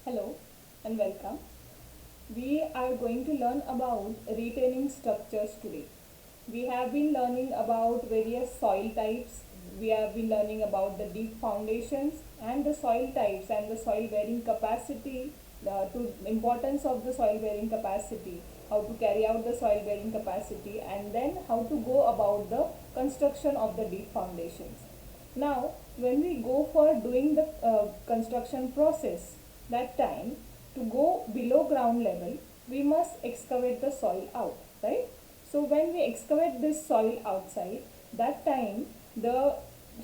Hello and welcome. We are going to learn about retaining structures today. We have been learning about various soil types. We have been learning about the deep foundations and the soil types and the soil bearing capacity, to importance of the soil bearing capacity, how to carry out the soil bearing capacity, and then how to go about the construction of the deep foundations. Now, when we go for doing the construction process, that time to go below ground level, we must excavate the soil out, right? So when we excavate this soil outside, that time the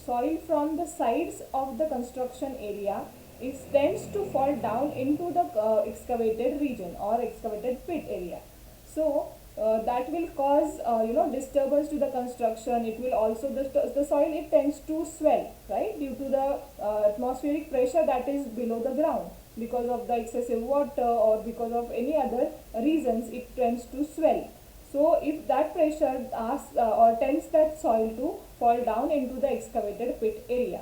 soil from the sides of the construction area is tends to fall down into the excavated region or excavated pit area. So that will cause disturbance to the construction. It will also the soil, it tends to swell, right, due to the atmospheric pressure that is below the ground. Because of the excessive water or because of any other reasons, it tends to swell. So if that pressure asks or tends that soil to fall down into the excavated pit area.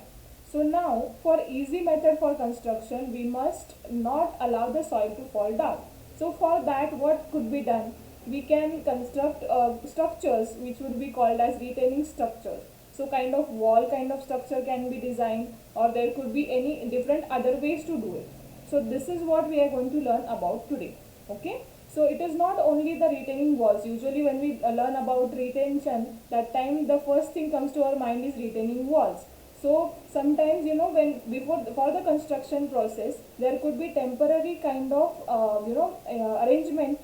So now for easy method for construction, we must not allow the soil to fall down. So for that, what could be done? We can construct structures which would be called as retaining structures. So kind of wall kind of structure can be designed, or there could be any different other ways to do it. So this is what we are going to learn about today. Okay. So it is not only the retaining walls. Usually when we learn about retention, that time the first thing comes to our mind is retaining walls. So sometimes, when before for the construction process, there could be temporary kind of arrangement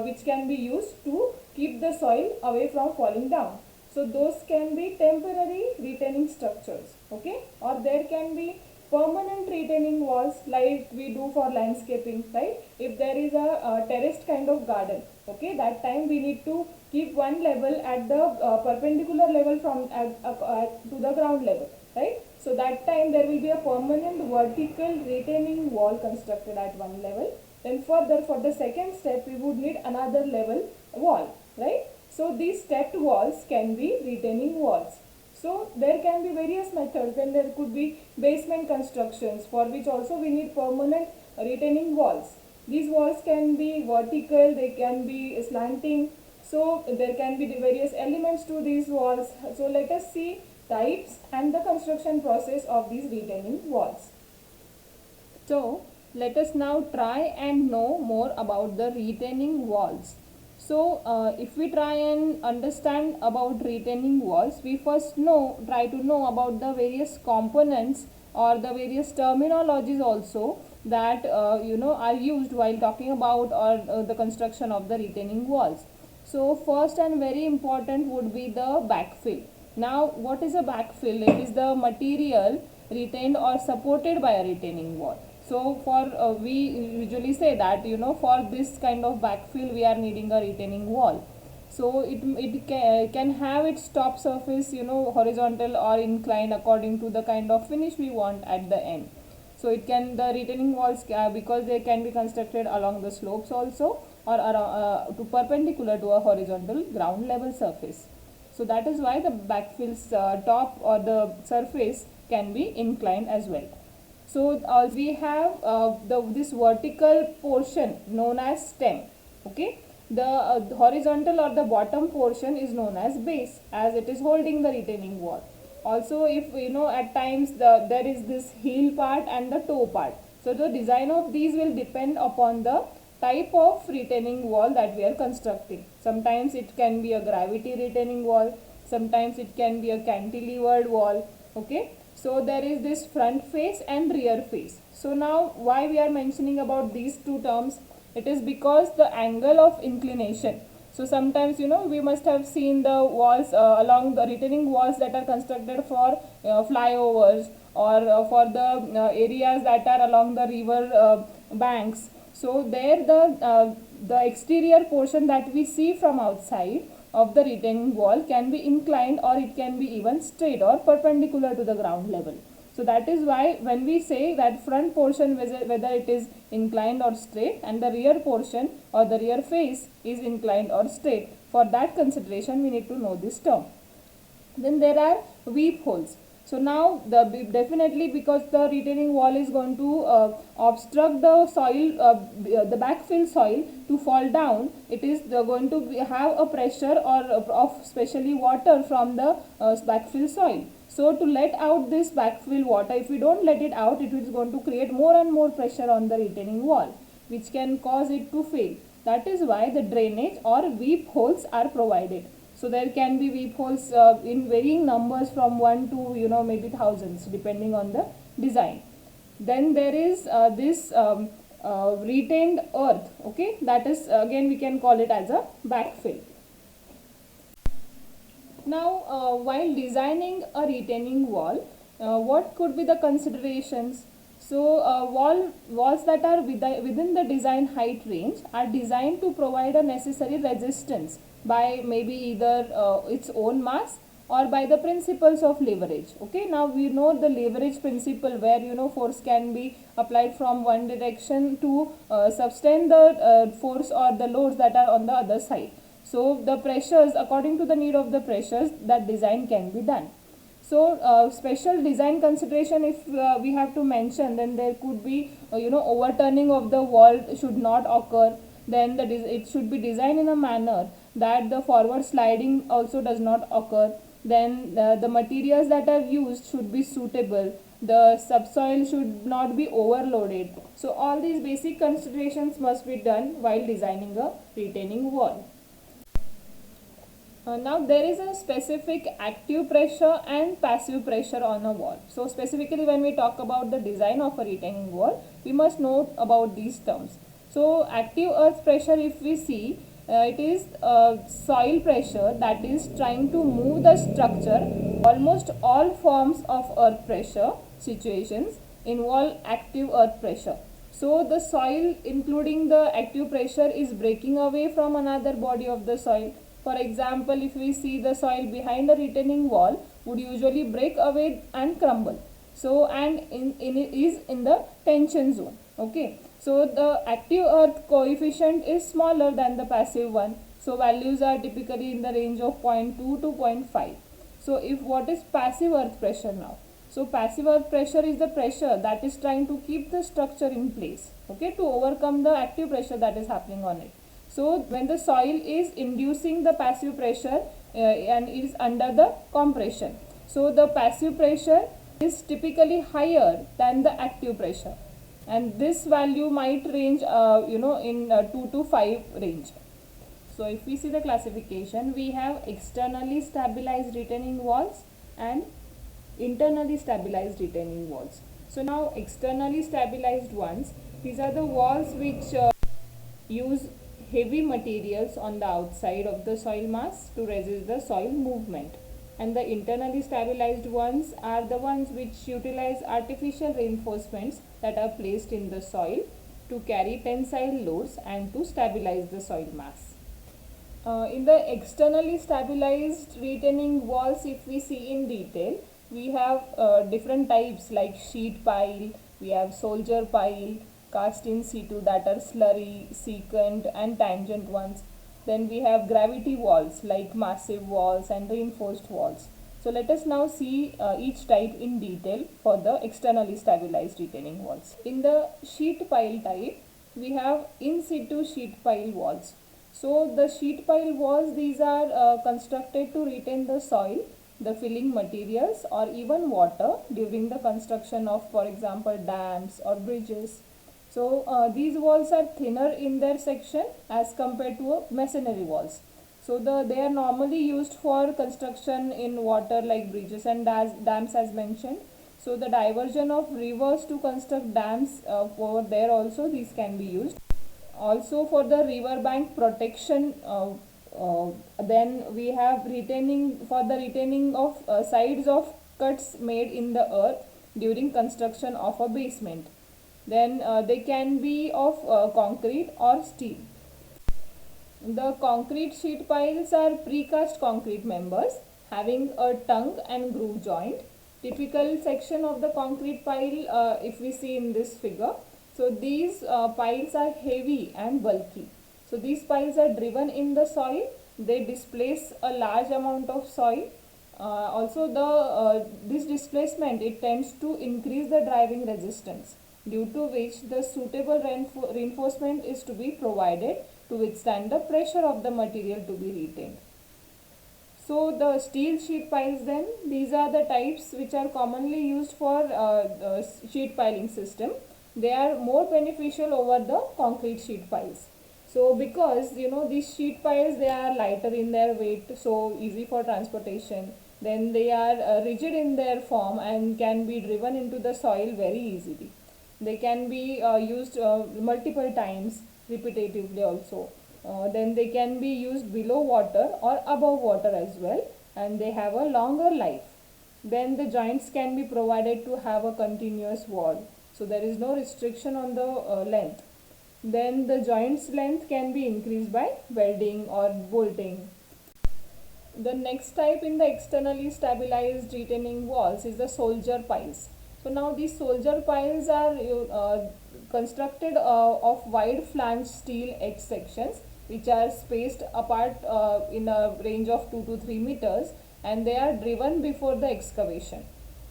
which can be used to keep the soil away from falling down. So those can be temporary retaining structures, okay, or there can be permanent retaining walls like we do for landscaping, right? If there is a terraced kind of garden, okay, that time we need to keep one level at the perpendicular level from to the ground level, right? So that time there will be a permanent vertical retaining wall constructed at one level. Then further, for the second step, we would need another level wall, right? So these stepped walls can be retaining walls. So there can be various methods. Then there could be basement constructions, for which also we need permanent retaining walls. These walls can be vertical, they can be slanting. So there can be the various elements to these walls. So let us see types and the construction process of these retaining walls. So let us now try and know more about the retaining walls. So if we try and understand about retaining walls, we first try to know about the various components or the various terminologies also that are used while talking about or the construction of the retaining walls. So first and very important would be the backfill. Now what is a backfill? It is the material retained or supported by a retaining wall. So for we usually say that for this kind of backfill we are needing a retaining wall. So it can have its top surface horizontal or inclined according to the kind of finish we want at the end. So it can, the retaining walls because they can be constructed along the slopes also, or to perpendicular to a horizontal ground level surface. So that is why the backfill's top or the surface can be inclined as well. So we have this vertical portion known as stem. Okay, the horizontal or the bottom portion is known as base, as it is holding the retaining wall. Also, if at times there is this heel part and the toe part. So the design of these will depend upon the type of retaining wall that we are constructing. Sometimes it can be a gravity retaining wall, sometimes it can be a cantilevered wall. Okay, so there is this front face and rear face. So now why we are mentioning about these two terms? It is because the angle of inclination. So sometimes we must have seen the walls along the retaining walls that are constructed for flyovers, or for the areas that are along the river banks. So there the exterior portion that we see from outside of the retaining wall can be inclined, or it can be even straight or perpendicular to the ground level. So that is why when we say that front portion, whether it is inclined or straight, and the rear portion or the rear face is inclined or straight, for that consideration we need to know this term. Then there are weep holes. So now definitely, because the retaining wall is going to obstruct the soil, the backfill soil to fall down, it is going to have a pressure or of especially water from the backfill soil. So to let out this backfill water, if we don't let it out, it is going to create more and more pressure on the retaining wall, which can cause it to fail. That is why the drainage or weep holes are provided. So there can be weep holes in varying numbers from 1 to maybe thousands, depending on the design. Then there is this retained earth, okay, that is again we can call it as a backfill. Now while designing a retaining wall, what could be the considerations? So walls that are within the design height range are designed to provide a necessary resistance by maybe either its own mass or by the principles of leverage. Okay, now we know the leverage principle, where force can be applied from one direction to sustain the force or the loads that are on the other side. So the pressures, according to the need of the pressures, that design can be done. So special design consideration, if we have to mention, then there could be overturning of the wall should not occur. Then it should be designed in a manner that the forward sliding also does not occur. Then the materials that are used should be suitable. The subsoil should not be overloaded. So all these basic considerations must be done while designing a retaining wall. Now there is a specific active pressure and passive pressure on a wall. So specifically when we talk about the design of a retaining wall, we must know about these terms. So active earth pressure, if we see, it is soil pressure that is trying to move the structure. Almost all forms of earth pressure situations involve active earth pressure. So the soil, including the active pressure, is breaking away from another body of the soil. For example, if we see the soil behind a retaining wall would usually break away and crumble. So and is in the tension zone. Okay. So the active earth coefficient is smaller than the passive one. So values are typically in the range of 0.2 to 0.5. So if what is passive earth pressure now? So passive earth pressure is the pressure that is trying to keep the structure in place, okay, to overcome the active pressure that is happening on it. So when the soil is inducing the passive pressure and is under the compression, so the passive pressure is typically higher than the active pressure, and this value might range in 2 to 5 range. So if we see the classification, we have externally stabilized retaining walls and internally stabilized retaining walls. So now externally stabilized ones, these are the walls which use heavy materials on the outside of the soil mass to resist the soil movement, and the internally stabilized ones are the ones which utilize artificial reinforcements that are placed in the soil to carry tensile loads and to stabilize the soil mass. In the externally stabilized retaining walls, if we see in detail, we have different types like sheet pile, we have soldier pile, cast in situ, that are slurry, secant and tangent ones. Then we have gravity walls like massive walls and reinforced walls. So let us now see each type in detail for the externally stabilized retaining walls. In the sheet pile type, we have in situ sheet pile walls. So the sheet pile walls, these are constructed to retain the soil, the filling materials or even water during the construction of, for example, dams or bridges. So these walls are thinner in their section as compared to masonry walls. So they are normally used for construction in water like bridges and dams as mentioned. So the diversion of rivers to construct dams over there also, these can be used. Also for the river bank protection, then we have retaining of sides of cuts made in the earth during construction of a basement. Then they can be of concrete or steel. The concrete sheet piles are precast concrete members having a tongue and groove joint. Typical section of the concrete pile, if we see in this figure, so these piles are heavy and bulky. So these piles are driven in the soil, they displace a large amount of soil Also, this displacement, it tends to increase the driving resistance, due to which the suitable reinforcement is to be provided to withstand the pressure of the material to be retained. So the steel sheet piles, then these are the types which are commonly used for sheet piling system. They are more beneficial over the concrete sheet piles. So because these sheet piles, they are lighter in their weight, so easy for transportation. Then they are rigid in their form and can be driven into the soil very easily. They can be used multiple times repetitively also. Then they can be used below water or above water as well, and they have a longer life. Then the joints can be provided to have a continuous wall, so there is no restriction on the length. Then the joints length can be increased by welding or bolting. The next type in the externally stabilized retaining walls is the soldier piles. So now these soldier piles are constructed of wide flange steel edge sections, which are spaced apart in a range of 2 to 3 meters, and they are driven before the excavation.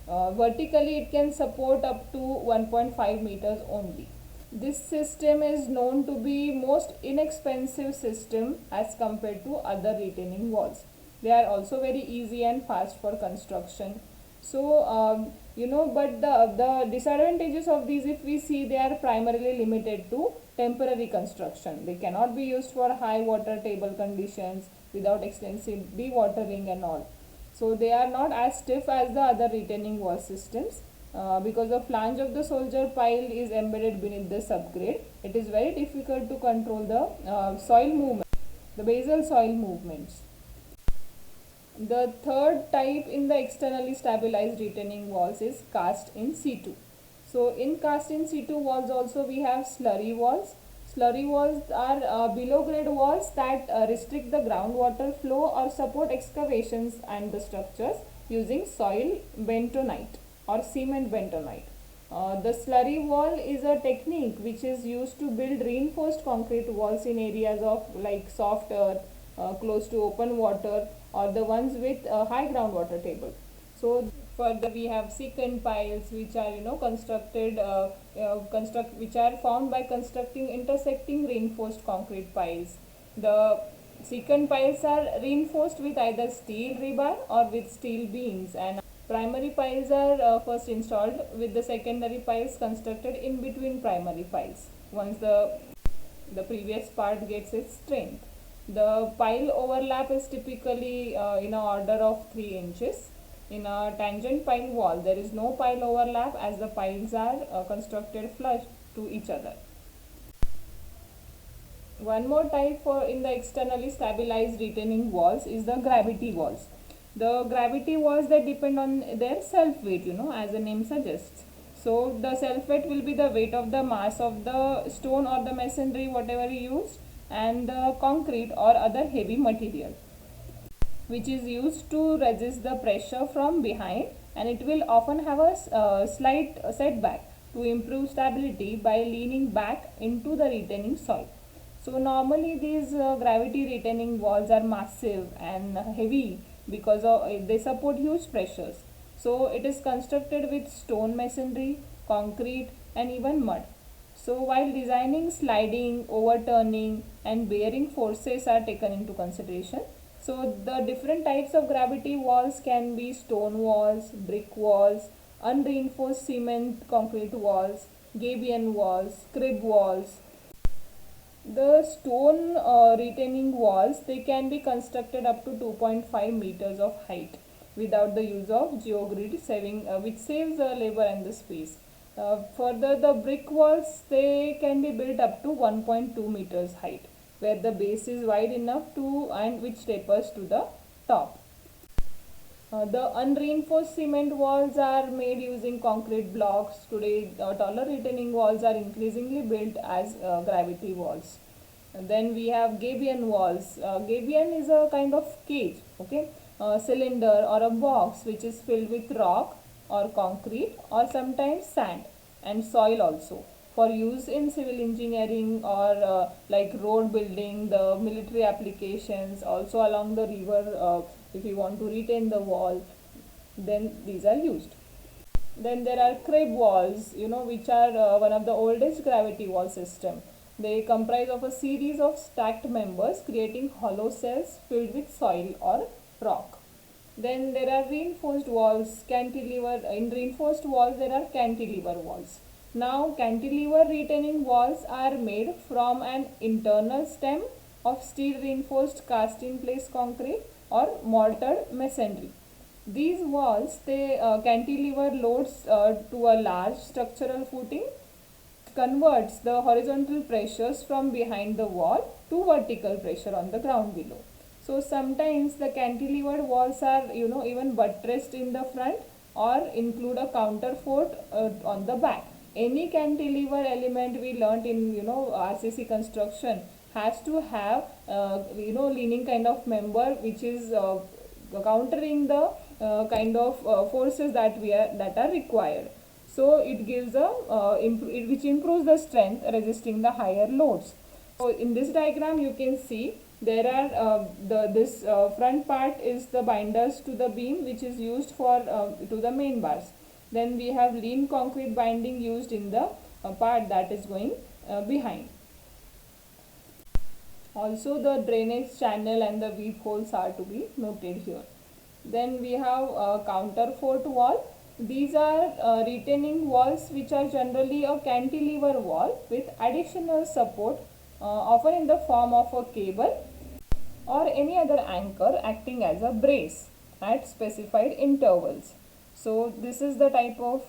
Vertically, it can support up to 1.5 meters only. This system is known to be most inexpensive system as compared to other retaining walls. They are also very easy and fast for construction. So but the disadvantages of these, if we see, they are primarily limited to temporary construction. They cannot be used for high water table conditions without extensive dewatering and all. So they are not as stiff as the other retaining wall systems. Because the flange of the soldier pile is embedded beneath the subgrade, it is very difficult to control the soil movement, the basal soil movements. The third type in the externally stabilized retaining walls is cast in situ. So in cast in situ walls also we have slurry walls. Slurry walls are below grade walls that restrict the groundwater flow or support excavations and the structures using soil bentonite or cement bentonite. The slurry wall is a technique which is used to build reinforced concrete walls in areas of like soft earth, close to open water, or the ones with a high groundwater table. So further we have secant piles, which are which are formed by constructing intersecting reinforced concrete piles. The secant piles are reinforced with either steel rebar or with steel beams, and primary piles are first installed with the secondary piles constructed in between primary piles once the previous part gets its strength. The pile overlap is typically in an order of 3 inches. In a tangent pile wall, there is no pile overlap as the piles are constructed flush to each other. One more type in the externally stabilized retaining walls is the gravity walls. The gravity walls, they depend on their self weight, as the name suggests. So the self weight will be the weight of the mass of the stone or the masonry, whatever you use, and the concrete or other heavy material, which is used to resist the pressure from behind, and it will often have a slight setback to improve stability by leaning back into the retaining soil. So normally these gravity retaining walls are massive and heavy because they support huge pressures. So it is constructed with stone masonry, concrete, and even mud. So while designing, sliding, overturning, and bearing forces are taken into consideration. So the different types of gravity walls can be stone walls, brick walls, unreinforced cement concrete walls, gabion walls, crib walls. The stone retaining walls, they can be constructed up to 2.5 meters of height without the use of geogrid, which saves labor and the space. Further, the brick walls, they can be built up to 1.2 meters height, where the base is wide enough and which tapers to the top. The unreinforced cement walls are made using concrete blocks. Today, taller retaining walls are increasingly built as gravity walls. And then we have gabion walls. Gabion is a kind of cage, okay, cylinder or a box which is filled with rock or concrete or sometimes sand and soil also, for use in civil engineering or like road building, the military applications, also along the river if you want to retain the wall, then these are used. Then there are crib walls, which are one of the oldest gravity wall system. They comprise of a series of stacked members creating hollow cells filled with soil or rock. Then there are reinforced walls, cantilever. In reinforced walls there are cantilever walls. Now cantilever retaining walls are made from an internal stem of steel reinforced cast in place concrete or mortared masonry. These walls, they cantilever loads to a large structural footing, converts the horizontal pressures from behind the wall to vertical pressure on the ground below. So sometimes the cantilevered walls are even buttressed in the front or include a counterfort on the back. Any cantilever element we learnt in RCC construction has to have leaning kind of member which is countering the kind of forces that are required. So it gives which improves the strength resisting the higher loads. So in this diagram you can see there are this front part is the binders to the beam which is used for to the main bars. Then we have lean concrete binding used in the part that is going behind. Also the drainage channel and the weep holes are to be noted here. Then we have a counterfort wall. These are retaining walls which are generally a cantilever wall with additional support often in the form of a cable or any other anchor acting as a brace at specified intervals. So this is the type of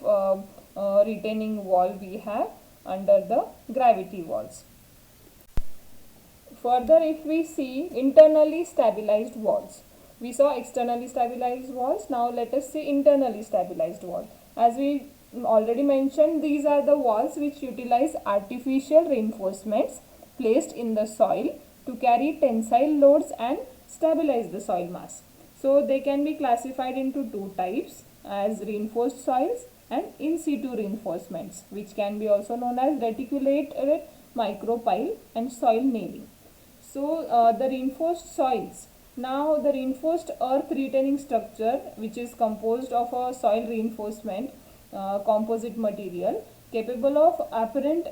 retaining wall we have under the gravity walls. Further, if we see internally stabilized walls, we saw externally stabilized walls. Now let us see internally stabilized walls. As we already mentioned, these are the walls which utilize artificial reinforcements placed in the soil to carry tensile loads and stabilize the soil mass. So they can be classified into two types as reinforced soils and in situ reinforcements, which can be also known as reticulated micropile and soil nailing. So the reinforced soils. Now the reinforced earth retaining structure, which is composed of a soil reinforcement composite material capable of apparent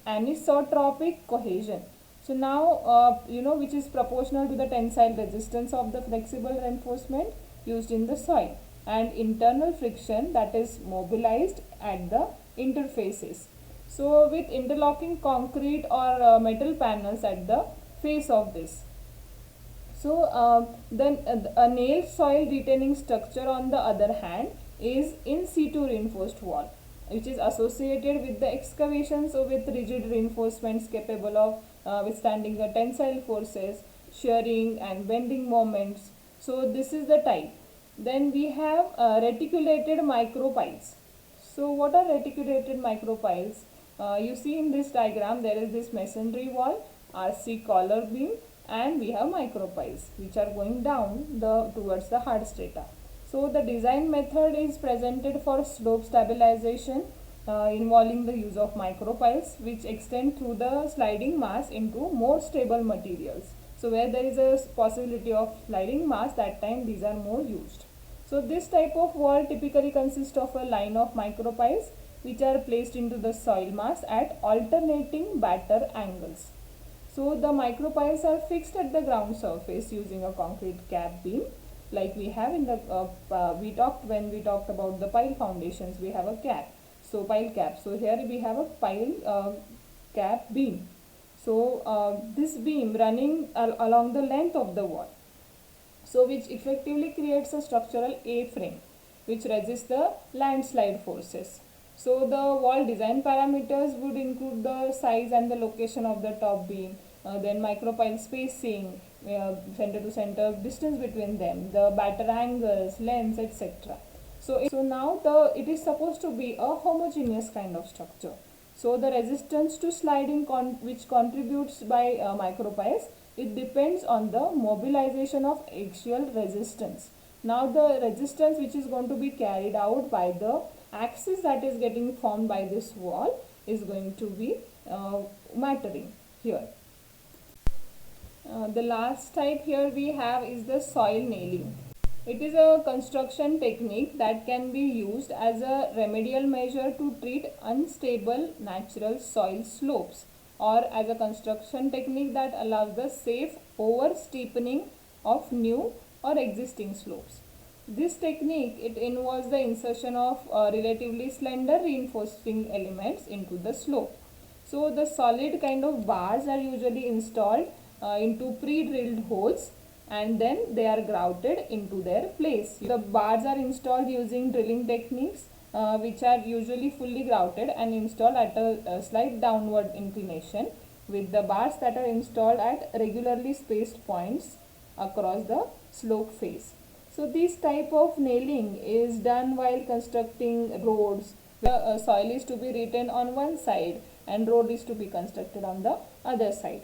anisotropic cohesion. So now which is proportional to the tensile resistance of the flexible reinforcement used in the soil and internal friction that is mobilized at the interfaces. So with interlocking concrete or metal panels at the face of this. So then a nailed soil retaining structure on the other hand is in situ reinforced wall, which is associated with the excavations with rigid reinforcements capable of withstanding the tensile forces, shearing and bending moments. So this is the type. Then we have reticulated micropiles. So what are reticulated micropiles? You see in this diagram there is this masonry wall, RC collar beam, and we have micropiles which are going down towards the hard strata. So the design method is presented for slope stabilization involving the use of micropiles which extend through the sliding mass into more stable materials. So where there is a possibility of sliding mass, that time these are more used. So this type of wall typically consists of a line of micropiles which are placed into the soil mass at alternating batter angles. So the micropiles are fixed at the ground surface using a concrete cap beam, like we have in the when we talked about the pile foundations, we have a cap. So pile cap. So here we have a pile cap beam. So this beam running along the length of the wall. So which effectively creates a structural A-frame which resists the landslide forces. So the wall design parameters would include the size and the location of the top beam, then micropile spacing, center to center distance between them, the batter angles, lengths, etc. So now it is supposed to be a homogeneous kind of structure. So the resistance to sliding which contributes by micropiles, it depends on the mobilization of axial resistance. Now the resistance which is going to be carried out by the axis that is getting formed by this wall is going to be mattering here. The last type here we have is the soil nailing. It is a construction technique that can be used as a remedial measure to treat unstable natural soil slopes, or as a construction technique that allows the safe over steepening of new or existing slopes. This technique, it involves the insertion of relatively slender reinforcing elements into the slope. So the solid kind of bars are usually installed into pre-drilled holes, and then they are grouted into their place. The bars are installed using drilling techniques which are usually fully grouted and installed at a slight downward inclination, with the bars that are installed at regularly spaced points across the slope face. So this type of nailing is done while constructing roads. The soil is to be retained on one side and road is to be constructed on the other side.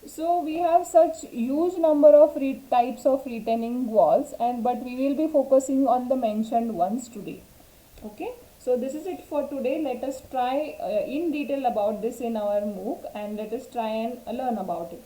So we have such huge number of types of retaining walls, but we will be focusing on the mentioned ones today. Okay, so this is it for today. Let us try in detail about this in our MOOC, and let us try and learn about it.